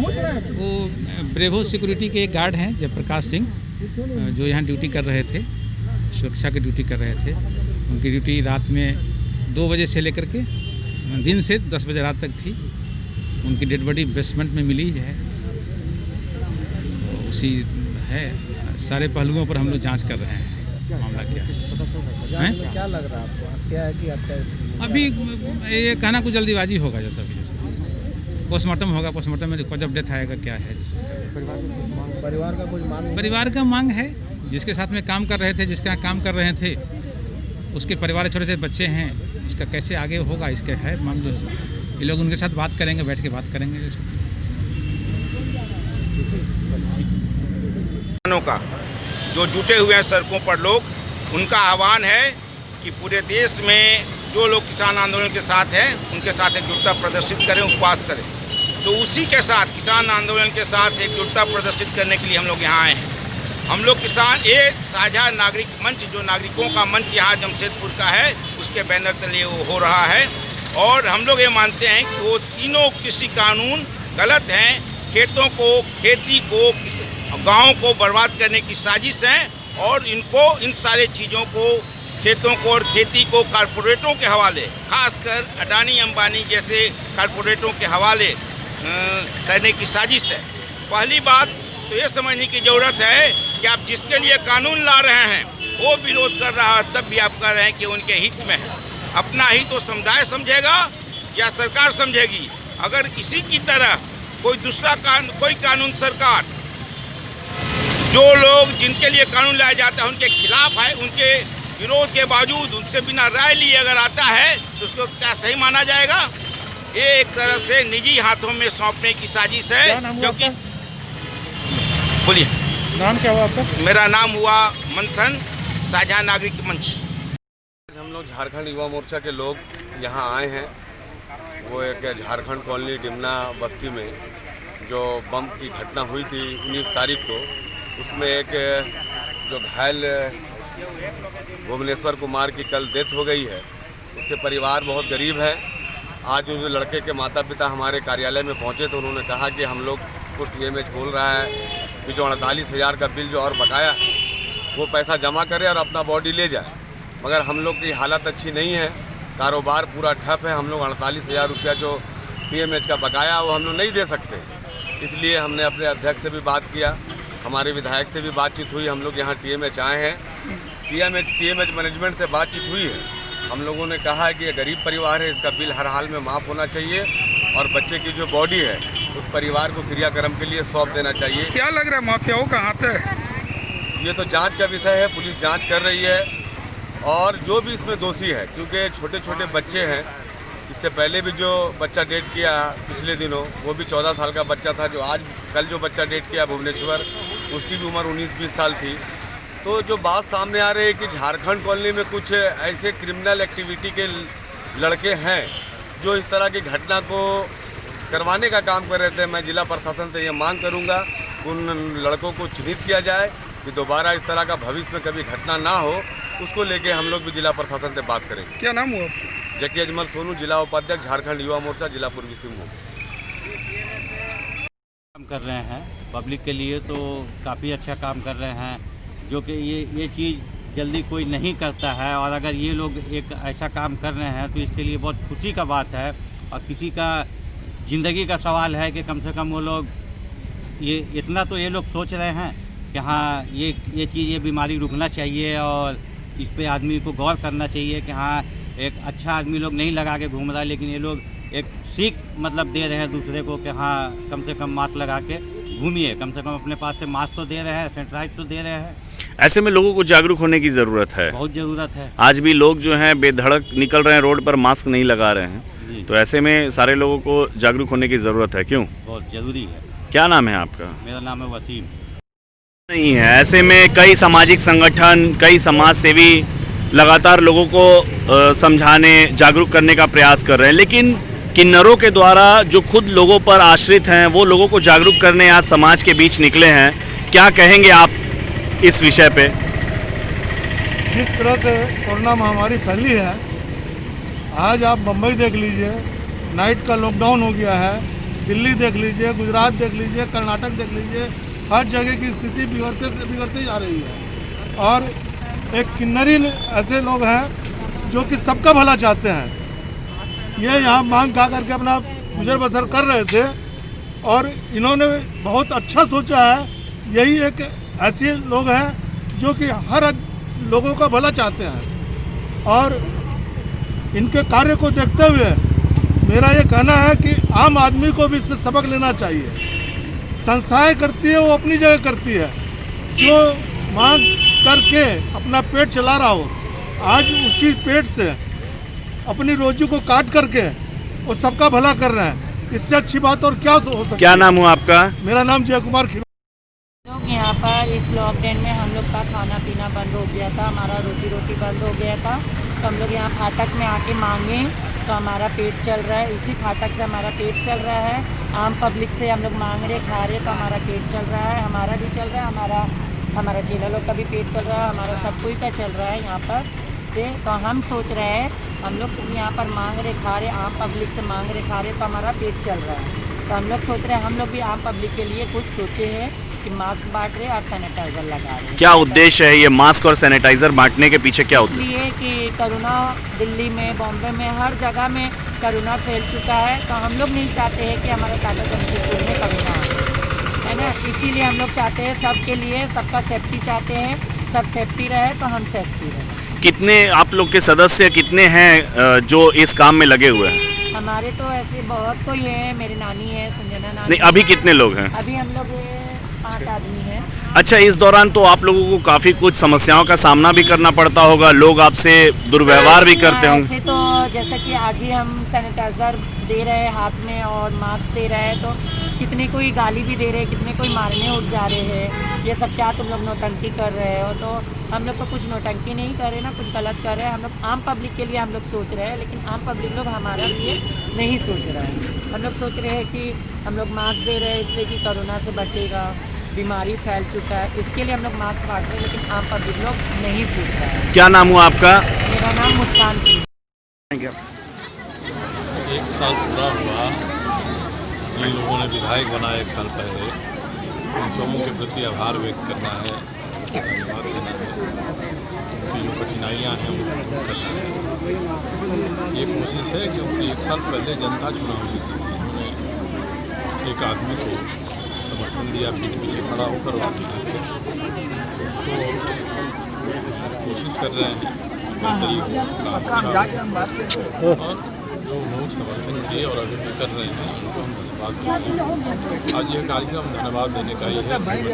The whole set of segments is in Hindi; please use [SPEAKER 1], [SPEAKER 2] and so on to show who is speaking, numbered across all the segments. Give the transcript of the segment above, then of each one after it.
[SPEAKER 1] वो ब्रेवो सिक्योरिटी के एक गार्ड हैं जयप्रकाश सिंह, जो यहाँ ड्यूटी कर रहे थे, सुरक्षा की ड्यूटी कर रहे थे। उनकी ड्यूटी रात में 2 बजे से लेकर के दिन से 10 बजे रात तक थी। उनकी डेड बॉडी बेसमेंट में मिली है। उसी है, सारे पहलुओं पर हम लोग जांच कर रहे हैं मामला क्या है।
[SPEAKER 2] क्या लग रहा है आपको, हत्या है कि हत्या?
[SPEAKER 1] अभी ये कहना कुछ जल्दीबाजी होगा, जैसा भी जैसे पोस्टमार्टम होगा, पोस्टमार्टम में जब डेथ आएगा क्या है।
[SPEAKER 2] परिवार का कुछ मांग?
[SPEAKER 1] परिवार का मांग है, जिसके साथ में काम कर रहे थे, जिसका काम कर रहे थे, उसके परिवार छोटे छोटे बच्चे हैं, इसका कैसे आगे होगा, इसके है मांग। जो ये लोग उनके साथ बात करेंगे, बैठ के बात करेंगे। जैसे
[SPEAKER 3] का जो जुटे हुए हैं सड़कों पर लोग, उनका आह्वान है कि पूरे देश में जो लोग किसान आंदोलन के साथ हैं उनके साथ एकजुटता प्रदर्शित करें, उपवास करें। तो उसी के साथ किसान आंदोलन के साथ एकजुटता प्रदर्शित करने के लिए हम लोग यहाँ आए हैं। हम लोग किसान एक साझा नागरिक मंच, जो नागरिकों का मंच यहाँ जमशेदपुर का है, उसके बैनर तले वो हो रहा है। और हम लोग ये मानते हैं कि वो तीनों कृषि कानून गलत हैं। खेतों को, खेती को, गाँव को बर्बाद करने की साजिश है। और इनको, इन सारे चीज़ों को, खेतों को और खेती को कारपोरेटों के हवाले, खासकर अडानी अंबानी जैसे कारपोरेटों के हवाले करने की साजिश है। पहली बात तो ये समझने की ज़रूरत है कि आप जिसके लिए कानून ला रहे हैं वो विरोध कर रहा है, तब भी आप कह रहे हैं कि उनके हित में है। अपना हित तो समुदाय समझेगा या सरकार समझेगी? अगर इसी की तरह कोई दूसरा कोई कानून सरकार, जो लोग जिनके लिए कानून लाया जाता है उनके खिलाफ है, उनके विरोध के बावजूद उनसे बिना राय लिए अगर आता है तो उसको क्या सही माना जाएगा? ये एक तरह से निजी हाथों में सौंपने की साजिश है। क्योंकि बोलिए,
[SPEAKER 2] नाम क्या हुआ आपका?
[SPEAKER 3] मेरा नाम हुआ मंथन, साझा नागरिक मंच।
[SPEAKER 4] हम लोग झारखंड युवा मोर्चा के लोग यहाँ आए हैं। वो एक झारखंड कॉलोनी डिमना बस्ती में जो बम की घटना हुई थी 19 तारीख को, उसमें एक जो घायल भुवनेश्वर कुमार की कल डेथ हो गई है। उसके परिवार बहुत गरीब है। आज जो लड़के के माता पिता हमारे कार्यालय में पहुंचे तो उन्होंने कहा कि हम लोग को टीएमएच बोल रहा है कि जो 48,000 का बिल जो और बकाया है वो पैसा जमा करे और अपना बॉडी ले जाए। मगर हम लोग की हालत अच्छी नहीं है, कारोबार पूरा ठप है। हम लोग 48,000 रुपया जो टीएमएच का बकाया वो हम लोग नहीं दे सकते। इसलिए हमने अपने अध्यक्ष से भी बात किया, हमारे विधायक से भी बातचीत हुई। हम लोग यहाँ टीएमएच आए हैं, टीएमएच मैनेजमेंट से बातचीत हुई है। हम लोगों ने कहा है कि ये गरीब परिवार है, इसका बिल हर हाल में माफ़ होना चाहिए और बच्चे की जो बॉडी है उस परिवार को क्रियाक्रम के लिए सौंप देना चाहिए।
[SPEAKER 2] क्या लग रहा है, माफियाओं का हाथ है?
[SPEAKER 4] ये तो जांच का विषय है, पुलिस जांच कर रही है। और जो भी इसमें दोषी है, क्योंकि छोटे छोटे बच्चे हैं, इससे पहले भी जो बच्चा डेट किया पिछले दिनों वो भी 14 साल का बच्चा था। जो आज कल जो बच्चा डेट किया भुवनेश्वर, उसकी भी उम्र 19-20 साल थी। तो जो बात सामने आ रही है कि झारखंड कॉलोनी में कुछ ऐसे क्रिमिनल एक्टिविटी के लड़के हैं जो इस तरह की घटना को करवाने का काम कर रहे थे। मैं जिला प्रशासन से ये मांग करूंगा उन लड़कों को चिन्हित किया जाए कि दोबारा इस तरह का भविष्य में कभी घटना ना हो। उसको लेके हम लोग भी जिला प्रशासन से बात करेंगे।
[SPEAKER 2] क्या नाम हुआ?
[SPEAKER 4] जकी अजमल सोनू, जिला उपाध्यक्ष झारखंड युवा मोर्चा, जिला पूर्वी सिंहभूम।
[SPEAKER 5] काम कर रहे हैं पब्लिक के लिए, तो काफ़ी अच्छा काम कर रहे हैं, जो कि ये चीज़ जल्दी कोई नहीं करता है। और अगर ये लोग एक ऐसा काम कर रहे हैं तो इसके लिए बहुत खुशी का बात है। और किसी का ज़िंदगी का सवाल है कि कम से कम वो लोग ये इतना तो ये लोग सोच रहे हैं कि हाँ ये चीज़, ये बीमारी रुकना चाहिए और इस पे आदमी को गौर करना चाहिए कि हाँ एक अच्छा आदमी लोग नहीं लगा के घूम रहा है, लेकिन ये लोग एक सीख मतलब दे रहे हैं दूसरे को कि हाँ कम से कम मास्क लगा के घूमिए, कम से कम अपने पास से मास्क तो दे रहे हैं, सैनिटाइज तो दे रहे हैं।
[SPEAKER 6] ऐसे में लोगों को जागरूक होने की ज़रूरत है,
[SPEAKER 5] बहुत ज़रूरत है।
[SPEAKER 6] आज भी लोग जो हैं बेधड़क निकल रहे हैं रोड पर, मास्क नहीं लगा रहे हैं। तो ऐसे में सारे लोगों को जागरूक होने की ज़रूरत है। क्यों?
[SPEAKER 5] बहुत ज़रूरी है।
[SPEAKER 6] क्या नाम है आपका?
[SPEAKER 5] मेरा नाम है वसीम।
[SPEAKER 6] नहीं है, ऐसे में कई सामाजिक संगठन, कई समाज सेवी लगातार लोगों को समझाने, जागरूक करने का प्रयास कर रहे हैं, लेकिन किन्नरों के द्वारा जो खुद लोगों पर आश्रित हैं वो लोगों को जागरूक करने आज समाज के बीच निकले हैं। क्या कहेंगे आप इस विषय पे?
[SPEAKER 7] जिस तरह से कोरोना महामारी फैली है, आज आप बम्बई देख लीजिए, नाइट का लॉकडाउन हो गया है, दिल्ली देख लीजिए, गुजरात देख लीजिए, कर्नाटक देख लीजिए, हर जगह की स्थिति बिगड़ते से बिगड़ते जा रही है। और एक किन्नरी ऐसे लोग हैं जो कि सबका भला चाहते हैं। ये यहाँ मांग खा करके अपना गुजर बसर कर रहे थे और इन्होंने बहुत अच्छा सोचा है। यही एक ऐसे लोग हैं जो कि हर लोगों का भला चाहते हैं और इनके कार्य को देखते हुए मेरा ये कहना है कि आम आदमी को भी इससे सबक लेना चाहिए। संस्थाएं करती है वो अपनी जगह करती है, जो मांग करके अपना पेट चला रहा हो, आज उसी पेट से अपनी रोजी को काट करके वो सबका भला कर रहे हैं। इससे अच्छी बात और क्या हो सकती है।
[SPEAKER 6] क्या नाम हुआ आपका?
[SPEAKER 7] मेरा नाम जय कुमार खिरो।
[SPEAKER 8] लोग यहाँ पर इस लॉकडाउन में हम लोग का खाना पीना बंद हो गया था, हमारा रोटी बंद हो गया था, तो हम लोग यहाँ फाटक में आके मांगे तो हमारा पेट चल रहा है। इसी फाटक से हमारा पेट चल रहा है। आम पब्लिक से हम लोग मांग रहे खा रहे तो हमारा पेट चल रहा है, हमारा भी चल रहा है, हमारा जिला लोग का भी पेट चल रहा है, हमारा सब कोई का चल रहा है यहाँ पर से। तो हम सोच रहे हैं हम लोग यहाँ पर मांग रहे खा रहे, आम पब्लिक से मांग रहे खा रहे तो हमारा पेट चल रहा है। तो हम लोग सोच रहे हैं हम लोग भी आम पब्लिक के लिए कुछ सोचे हैं कि मास्क बांट रहे और सैनिटाइजर लगा रहे।
[SPEAKER 6] क्या उद्देश्य है ये मास्क और सैनिटाइजर बांटने के पीछे? क्या उद्देश्य?
[SPEAKER 8] इसलिए कि कोरोना दिल्ली में, बॉम्बे में, हर जगह में कोरोना फैल चुका है, तो हम लोग नहीं चाहते हैं कि हमारे टाटा जमशेदपुर में कोरोना है ना। इसीलिए हम लोग चाहते हैं सबके लिए, सबका सेफ्टी चाहते हैं, सब सेफ्टी रहे तो हम सेफ्टी रहे।
[SPEAKER 6] कितने आप लोग के सदस्य कितने हैं जो इस काम में लगे हुए हैं?
[SPEAKER 8] हमारे तो ऐसे बहुत कोई है, मेरी नानी है, संजना नानी।
[SPEAKER 6] नहीं, अभी कितने लोग हैं?
[SPEAKER 8] अभी हम लोग 5 आदमी हैं।
[SPEAKER 6] अच्छा, इस दौरान तो आप लोगों को काफ़ी कुछ समस्याओं का सामना भी करना पड़ता होगा, लोग आपसे दुर्व्यवहार भी करते होंगे।
[SPEAKER 8] ऐसे तो जैसा कि आज ही हम सैनिटाइज़र दे रहे हैं हाथ में और मास्क दे रहे हैं, तो कितने कोई गाली भी दे रहे हैं, कितने कोई मारने उठ जा रहे हैं, ये सब क्या तुम लोग नौटंकी कर रहे हो। तो हम लोग तो कुछ नौटंकी नहीं कर रहे ना, कुछ गलत कर रहे हैं। हम लोग आम पब्लिक के लिए हम लोग सोच रहे हैं, लेकिन आम पब्लिक लोग हमारा लिए नहीं सोच रहे हैं। हम लोग सोच रहे हैं कि हम लोग मास्क दे रहे हैं इसलिए कि कोरोना से बचेगा, बीमारी फैल चुका है, इसके लिए हम लोग मास्क बांट रहे हैं, लेकिन आम पब्लिक लोग नहीं सोच रहे हैं।
[SPEAKER 6] क्या नाम हुआ आपका?
[SPEAKER 8] मेरा नाम मुस्कान थी।
[SPEAKER 9] 1 साल पूरा हुआ, जिन लोगों ने विधायक बना 1 साल पहले, उन सबों के प्रति आभार व्यक्त करना है, धन्यवाद देना है। उनकी जो कठिनाइयाँ हैं उनको दूर करना है। ये कोशिश है क्योंकि 1 साल पहले जनता चुनाव जीती थी, उन्होंने एक आदमी को समर्थन दिया, पीठ पीछे खड़ा होकर और तो कोशिश कर रहे हैं और जो लोग समर्थन किए और अभी भी कर रहे हैं उनको हम धन्यवाद देते हैं। आज यह कार्यक्रम धन्यवाद देने का ही है,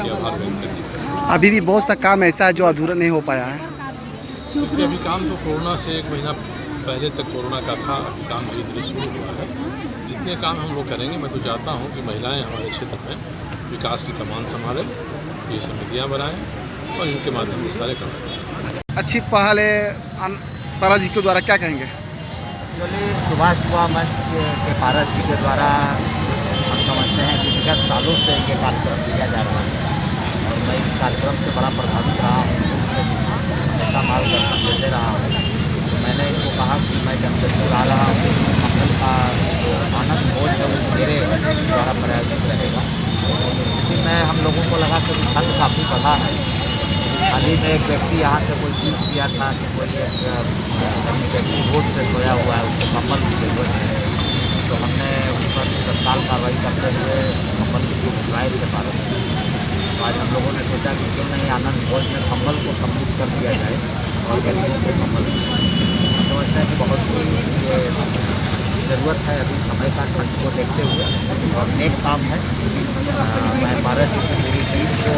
[SPEAKER 9] आभार व्यक्त करने का।
[SPEAKER 2] अभी भी बहुत सा काम ऐसा है जो अधूरा नहीं हो पाया है,
[SPEAKER 9] क्योंकि अभी काम तो कोरोना से 1 महीना पहले तक कोरोना का था, अभी काम धीरे धीरे शुरू हुआ है। जितने काम हम लोग करेंगे, मैं तो चाहता हूँ कि महिलाएं हमारे क्षेत्र में विकास की कमान संभालें, ये समितियाँ बनाएं और इनके माध्यम से सारे काम।
[SPEAKER 2] अच्छी पहल है पारा जी के द्वारा, क्या कहेंगे?
[SPEAKER 10] एक्चुअली सुभाष युवा मंच के पारस जी के द्वारा हम समझते हैं कि विगत सालों से ये कार्यक्रम किया जा रहा है और मैं इस कार्यक्रम से बड़ा प्रभावित रहा हूँ, ऐसा मार्गदर्शन देते रहा हूँ। तो मैंने इनको कहा कि मैं जमशेदपुर आ रहा हूँ, मंगल का जो आनंद भोज है वो मेरे द्वारा प्रायोजित रहेगा। इसी में हम लोगों को लगा कि ठंड काफ़ी बढ़ा है। हाल ही में एक व्यक्ति यहाँ से कोई ट्वीट किया था कि कोई व्यक्ति रोड से सोया हुआ है, उसको कंबल की जरूरत है, तो हमने उस पर तत्काल कार्रवाई करते हुए कंबल की भिजवाए थे भारत में। आज हम लोगों ने सोचा कि क्यों नहीं आनंद भोज में कंबल को सम्मिलित कर दिया जाए और गरीबों को कंबल हम समझते हैं कि बहुत ही ज़रूरत है अभी समय का, खर्च को देखते हुए, और नेक काम है। मैं भारत जी की पूरी टीम को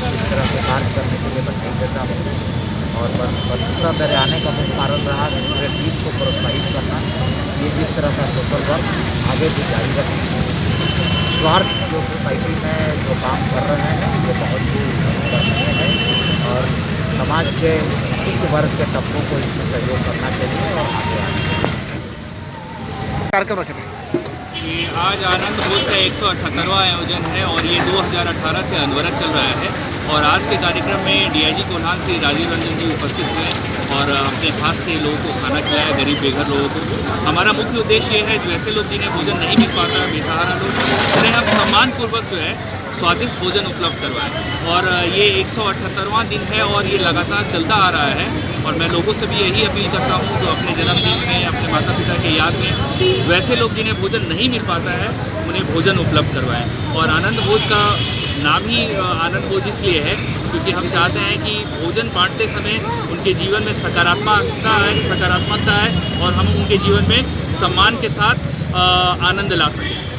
[SPEAKER 10] इस तरह से कार्य करने के लिए बधाई देता हूँ और वस्तुतः मेरे आने का मुख्य कारण रहा कि पूरे टीम को प्रोत्साहित करना, ये इस तरह का सोशल वर्क आगे भी जारी रखें। स्वार्थ जो सोसाइटी में जो काम कर रहे हैं ये बहुत ही सराहनीय है और समाज के उच्च वर्ग के तबकों को इसमें सहयोग करना चाहिए और आगे आना चाहिए।
[SPEAKER 2] कार्यक्रम रखे थे
[SPEAKER 11] कि आज आनंद भोज का 178वां आयोजन है और ये 2018 से अनवरत चल रहा है और आज के कार्यक्रम में डीआईजी कोल्हान श्री राजीव रंजन जी उपस्थित हुए और अपने हाथ से लोगों को खाना खिलाया, गरीब बेघर लोगों को। हमारा मुख्य उद्देश्य ये है जो ऐसे लोग जिन्हें भोजन नहीं मिल पाता, बेसहारा लोग, उन्हें हम सम्मानपूर्वक जो है स्वादिष्ट भोजन उपलब्ध करवाएं। और ये 178वां दिन है और ये लगातार चलता आ रहा है। और मैं लोगों से भी यही अपील करता हूँ जो अपने जन्मदिन में, अपने माता पिता के याद में वैसे लोग जिन्हें भोजन नहीं मिल पाता है उन्हें भोजन उपलब्ध करवाएं। और आनंद भोज का नाम ही आनंद भोज इसलिए है क्योंकि हम चाहते हैं कि भोजन बांटते समय उनके जीवन में सकारात्मकता है और हम उनके जीवन में सम्मान के साथ आनंद ला सकें।